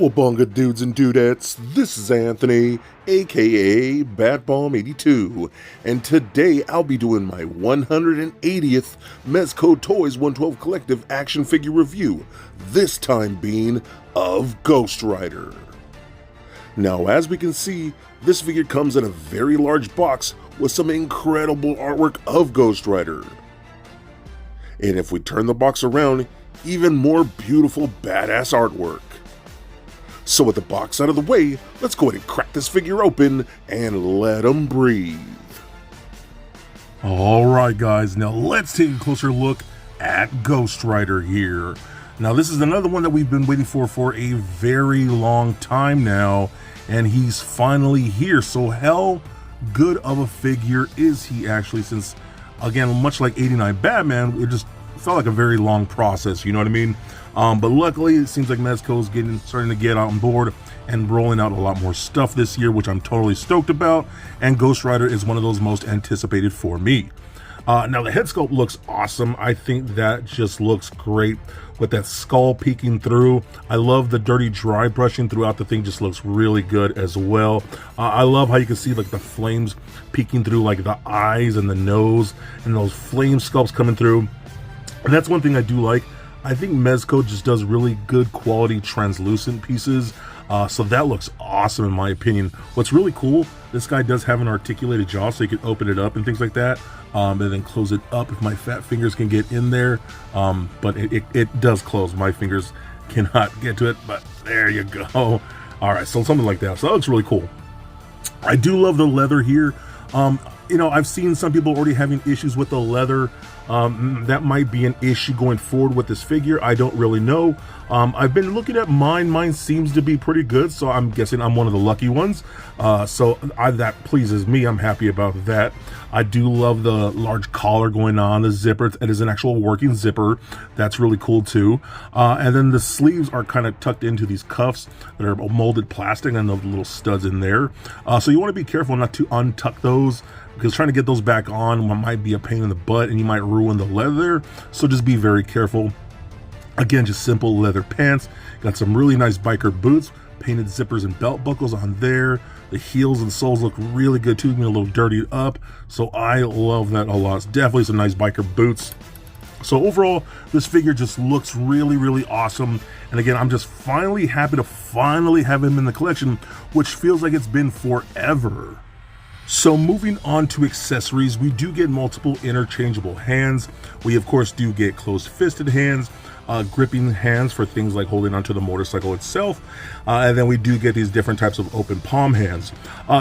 Cowabunga dudes and dudettes, this is Anthony, aka BatBomb82, and today I'll be doing my 180th Mezco Toyz 112 Collective action figure review, this time being of Ghostrider. Now as we can see, this figure comes in a very large box with some incredible artwork of Ghostrider. And if we turn the box around, even more beautiful badass artwork. So with the box out of the way, let's go ahead and crack this figure open and let him breathe. Alright guys, now let's take a closer look at Ghostrider here. Now this is another one that we've been waiting for a very long time now, and he's finally here. So how good of a figure is he actually, since again, much like 89 Batman, it just felt like a very long process, you know what I mean? But luckily it seems like Mezco's starting to get on board and rolling out a lot more stuff this year, which I'm totally stoked about, and Ghostrider is one of those most anticipated for me. Now the head sculpt looks awesome. I think that just looks great with that skull peeking through. I love the dirty dry brushing throughout the thing, just looks really good as well. I love how you can see like the flames peeking through like the eyes and the nose, and those flame sculpts coming through. And that's one thing I do like. I think Mezco just does really good quality translucent pieces, so that looks awesome in my opinion. What's really cool, this guy does have an articulated jaw, so you can open it up and things like that, and then close it up if my fat fingers can get in there, but it does close. My fingers cannot get to it, but there you go. All right, so something like that. So that looks really cool. I do love the leather here. You know, I've seen some people already having issues with the leather. That might be an issue going forward with this figure. I don't really know. I've been looking at mine. Mine seems to be pretty good, so I'm guessing I'm one of the lucky ones. That pleases me. I'm happy about that. I do love the large collar going on, the zipper. It is an actual working zipper. That's really cool too. And then the sleeves are kind of tucked into these cuffs that are molded plastic, and the little studs in there. So you want to be careful not to untuck those, because trying to get those back on might be a pain in the butt and you might ruin the leather. So just be very careful. Again, just simple leather pants. Got some really nice biker boots, painted zippers and belt buckles on there. The heels and soles look really good too, being a little dirtied up. So I love that a lot. It's definitely some nice biker boots. So overall, this figure just looks really, really awesome. And again, I'm just finally happy to finally have him in the collection, which feels like it's been forever. So moving on to accessories, we do get multiple interchangeable hands. We of course do get closed-fisted hands, gripping hands for things like holding onto the motorcycle itself, and then we do get these different types of open palm hands.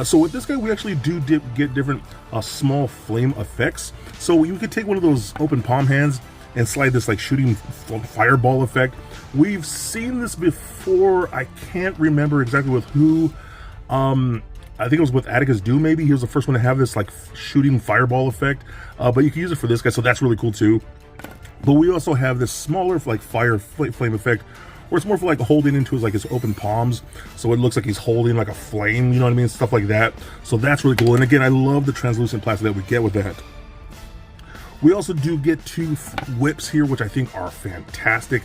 So with this guy, we actually do get different small flame effects. So you could take one of those open palm hands and slide this like shooting fireball effect. We've seen this before. I can't remember exactly with who. I think it was with Atticus Doom, maybe. He was the first one to have this like shooting fireball effect, but you can use it for this guy, so that's really cool too. But we also have this smaller like flame effect, where it's more for like holding into his open palms, so it looks like he's holding like a flame, you know what I mean, stuff like that. So that's really cool. And again, I love the translucent plastic that we get with that. We also do get two whips here, which I think are fantastic.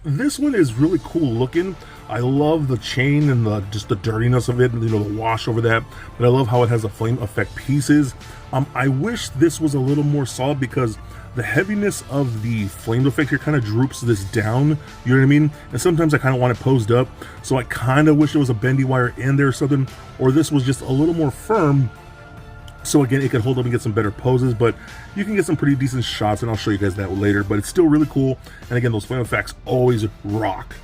This one is really cool looking. I love the chain and just the dirtiness of it, you know, the wash over that. But I love how it has the flame effect pieces. I wish this was a little more solid, because the heaviness of the flame effect here kind of droops this down, you know what I mean? And sometimes I kind of want it posed up, so I kind of wish there was a bendy wire in there or something, or this was just a little more firm, so again, it could hold up and get some better poses. But you can get some pretty decent shots, and I'll show you guys that later. But it's still really cool, and again, those flame effects always rock.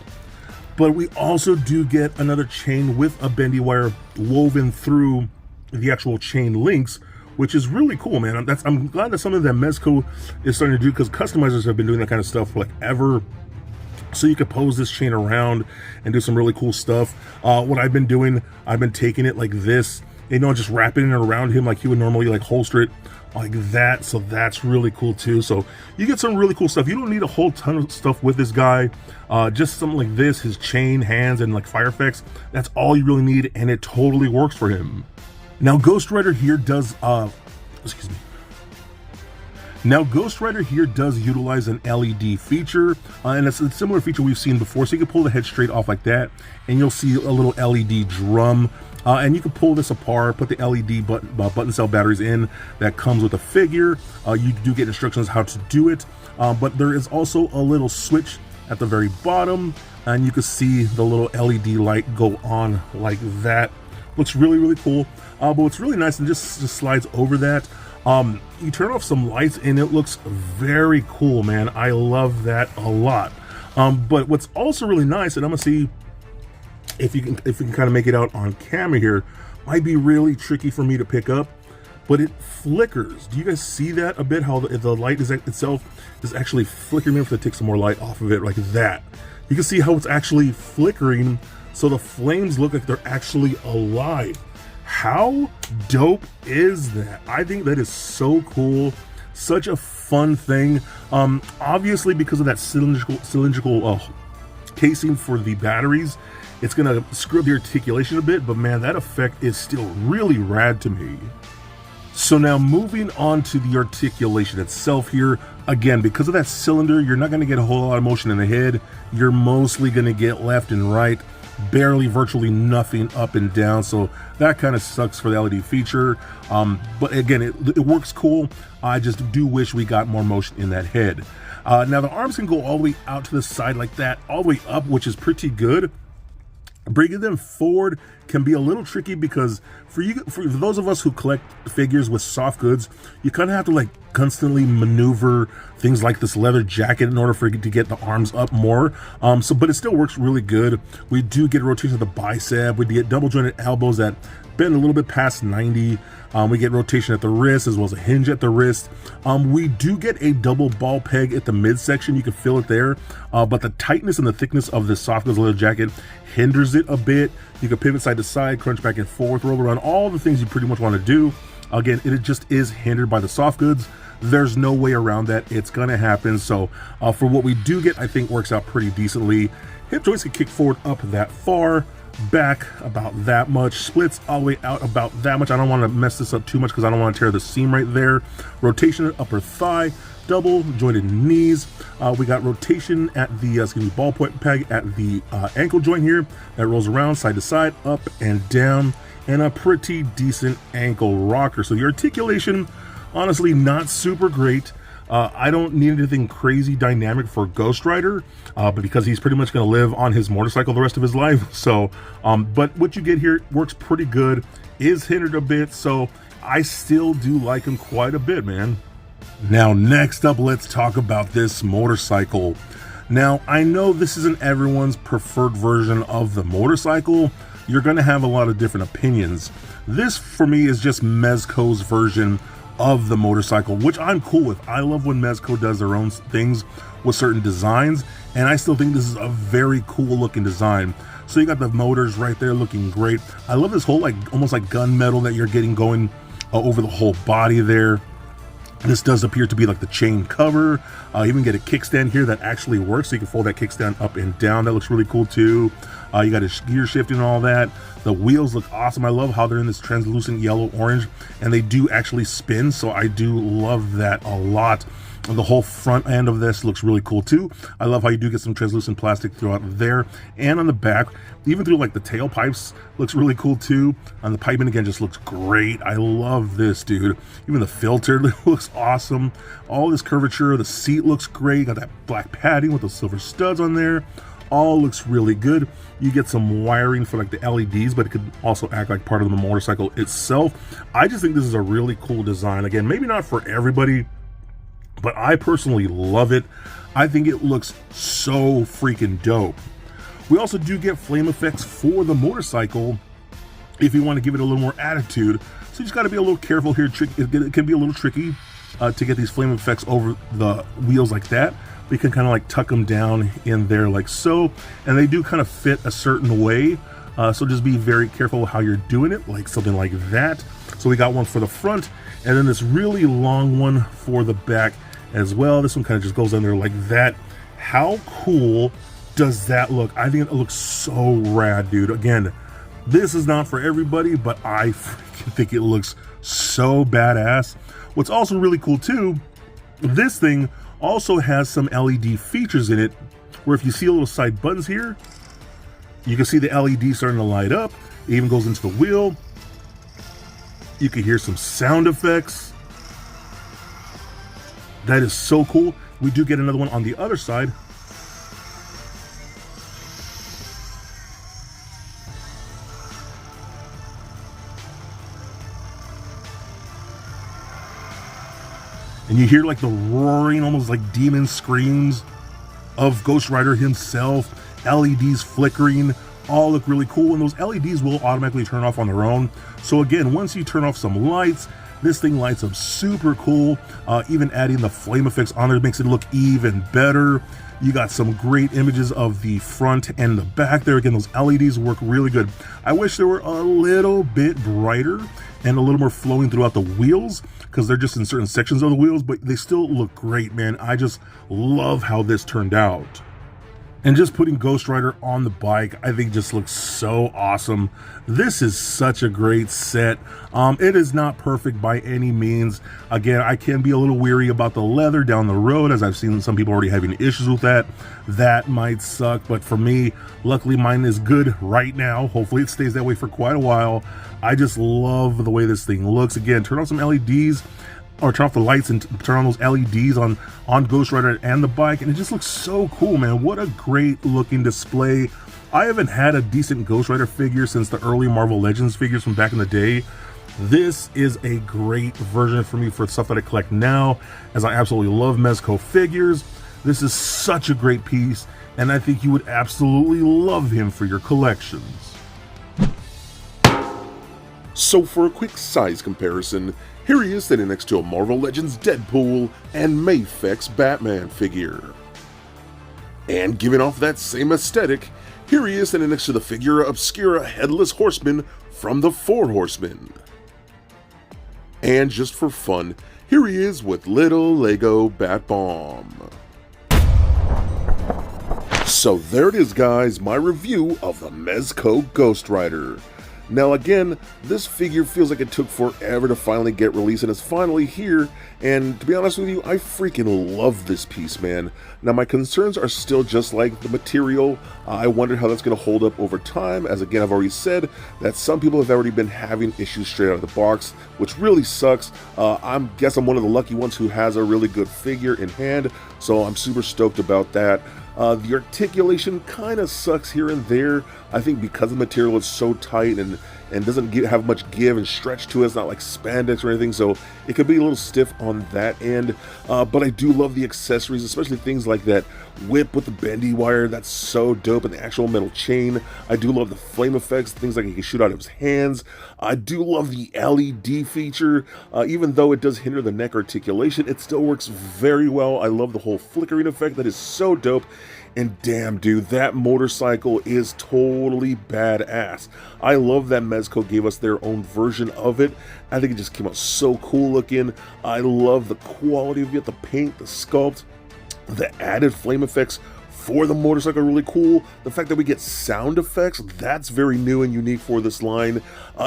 But we also do get another chain with a bendy wire woven through the actual chain links, which is really cool, man. I'm glad that's something that Mezco is starting to do, because customizers have been doing that kind of stuff for like ever. So you could pose this chain around and do some really cool stuff. What I've been doing, I've been taking it like this, you know, just wrapping it around him like he would normally like holster it like that. So that's really cool too. So you get some really cool stuff. You don't need a whole ton of stuff with this guy. Just something like this, his chain, hands, and like fire effects. That's all you really need, and it totally works for him. Now Ghostrider here does excuse me. Now, Ghostrider here does utilize an LED feature, and it's a similar feature we've seen before. So you can pull the head straight off like that, and you'll see a little LED drum. And you can pull this apart, put the LED button cell batteries in that comes with the figure. You do get instructions how to do it, but there is also a little switch at the very bottom, and you can see the little LED light go on like that. Looks really, really cool. But what's really nice, and just slides over that. You turn off some lights and it looks very cool, man. I love that a lot. But what's also really nice, and I'm gonna see if you can kind of make it out on camera here, might be really tricky for me to pick up, but it flickers. Do you guys see that a bit? How the light itself is actually flickering. If I take some more light off of it like that, you can see how it's actually flickering. So the flames look like they're actually alive. How dope is that? I think that is so cool. Such a fun thing. Obviously, because of that cylindrical casing for the batteries, it's gonna screw up the articulation a bit, but man, that effect is still really rad to me. So now moving on to the articulation itself here, again, because of that cylinder, you're not gonna get a whole lot of motion in the head. You're mostly gonna get left and right, barely, virtually nothing up and down. So that kind of sucks for the LED feature. But again, it works cool. I just do wish we got more motion in that head. Now the arms can go all the way out to the side like that, all the way up, which is pretty good. Bringing them forward can be a little tricky because for those of us who collect figures with soft goods, you kind of have to like constantly maneuver things like this leather jacket in order for it to get the arms up more. But it still works really good. We do get a rotation of the bicep. We get double jointed elbows that bend a little bit past 90. We get rotation at the wrist as well as a hinge at the wrist. We do get a double ball peg at the midsection. You can feel it there, but the tightness and the thickness of this soft goods leather jacket hinders it a bit. You can pivot side to side, crunch back and forth, roll around, all the things you pretty much want to do. Again, it just is hindered by the soft goods. There's no way around that. It's gonna happen. So for what we do get, I think works out pretty decently. Hip joints can kick forward up that far, back about that much, splits all the way out about that much. I don't want to mess this up too much because I don't want to tear the seam right there. Rotation at upper thigh, double jointed knees. We got rotation at the ball point peg at the ankle joint here that rolls around side to side, up and down, and a pretty decent ankle rocker. So the articulation, honestly, not super great. I don't need anything crazy dynamic for Ghostrider, but because he's pretty much going to live on his motorcycle the rest of his life. So, but what you get here works pretty good, is hindered a bit, so I still do like him quite a bit, man. Now, next up, let's talk about this motorcycle. Now, I know this isn't everyone's preferred version of the motorcycle. You're going to have a lot of different opinions. This, for me, is just Mezco's version of the motorcycle, which I'm cool with. I love when Mezco does their own things with certain designs, and I still think this is a very cool looking design. So you got the motors right there looking great. I love this whole like almost like gunmetal that you're getting going over the whole body there. This does appear to be like the chain cover. You even get a kickstand here that actually works, so you can fold that kickstand up and down. That looks really cool too. You got a gear shifting and all that. The wheels look awesome. I love how they're in this translucent yellow orange, and they do actually spin, so I do love that a lot. The whole front end of this looks really cool too. I love how you do get some translucent plastic throughout there and on the back, even through like the tailpipes looks really cool too. And the piping again just looks great. I love this, dude. Even the filter looks awesome. All this curvature, the seat looks great. Got that black padding with the silver studs on there. All looks really good. You get some wiring for like the LEDs, but it could also act like part of the motorcycle itself. I just think this is a really cool design. Again, maybe not for everybody, but I personally love it. I think it looks so freaking dope. We also do get flame effects for the motorcycle if you want to give it a little more attitude. So you just got to be a little careful here. It can be a little tricky to get these flame effects over the wheels like that. We can kind of like tuck them down in there like so, and they do kind of fit a certain way. So just be very careful how you're doing it, like something like that. So we got one for the front, and then this really long one for the back as well. This one kind of just goes under like that. How cool does that look? I think it looks so rad, dude. Again, this is not for everybody, but I freaking think it looks so badass. What's also really cool too This thing also has some LED features in it, where if you see a little side buttons here, you can see the LED starting to light up. It even goes into the wheel. You can hear some sound effects. That is so cool. We do get another one on the other side. And you hear like the roaring, almost like demon screams of Ghostrider himself. LEDs flickering, all look really cool, and those LEDs will automatically turn off on their own. So again, once you turn off some lights, this thing lights up super cool. Even adding the flame effects on there makes it look even better. You got some great images of the front and the back there. Again, those LEDs work really good. I wish they were a little bit brighter and a little more flowing throughout the wheels, because they're just in certain sections of the wheels, but they still look great, man. I just love how this turned out. And just putting Ghostrider on the bike, I think just looks so awesome. This is such a great set. It is not perfect by any means. Again, I can be a little weary about the leather down the road, as I've seen some people already having issues with that. That might suck, but for me, luckily mine is good right now. Hopefully it stays that way for quite a while. I just love the way this thing looks. Again, turn on some LEDs, or turn off the lights and turn on those LEDs on Ghostrider and the bike, and it just looks so cool, man. What a great looking display. I haven't had a decent Ghostrider figure since the early Marvel Legends figures from back in the day. This is a great version for me for stuff that I collect now, as I absolutely love Mezco figures. This is such a great piece, and I think you would absolutely love him for your collections. So for a quick size comparison, here he is standing next to a Marvel Legends Deadpool and Mafex Batman figure. And giving off that same aesthetic, here he is standing next to the Figura Obscura Headless Horseman from the Four Horsemen. And just for fun, here he is with little Lego Bat Bomb. So there it is, guys, my review of the Mezco Ghostrider. Now again, this figure feels like it took forever to finally get released, and it's finally here, and to be honest with you, I freaking love this piece, man. Now my concerns are still just like the material. I wonder how that's going to hold up over time, as again I've already said that some people have already been having issues straight out of the box, which really sucks. I guess I'm one of the lucky ones who has a really good figure in hand, so I'm super stoked about that. The articulation kind of sucks here and there. I think because the material is so tight and doesn't have much give and stretch to it. It's not like spandex or anything, so it could be a little stiff on that end. But I do love the accessories, especially things like that whip with the bendy wire. That's so dope, and the actual metal chain. I do love the flame effects, things like he can shoot out of his hands. I do love the LED feature. Even though it does hinder the neck articulation, it still works very well. I love the whole flickering effect. That is so dope. And damn, dude, that motorcycle is totally badass. I love that Mezco gave us their own version of it. I think it just came out so cool looking. I love the quality of it, the paint, the sculpt, the added flame effects for the motorcycle, really cool. The fact that we get sound effects, that's very new and unique for this line.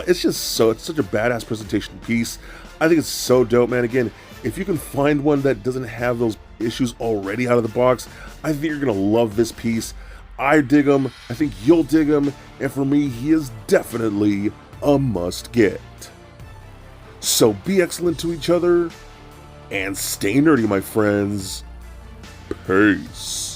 It's such a badass presentation piece. I think it's so dope, man. Again, if you can find one that doesn't have those issues already out of the box, I think you're gonna love this piece. I dig him, I think you'll dig him, and for me, he is definitely a must get. So be excellent to each other, and stay nerdy, my friends. Peace.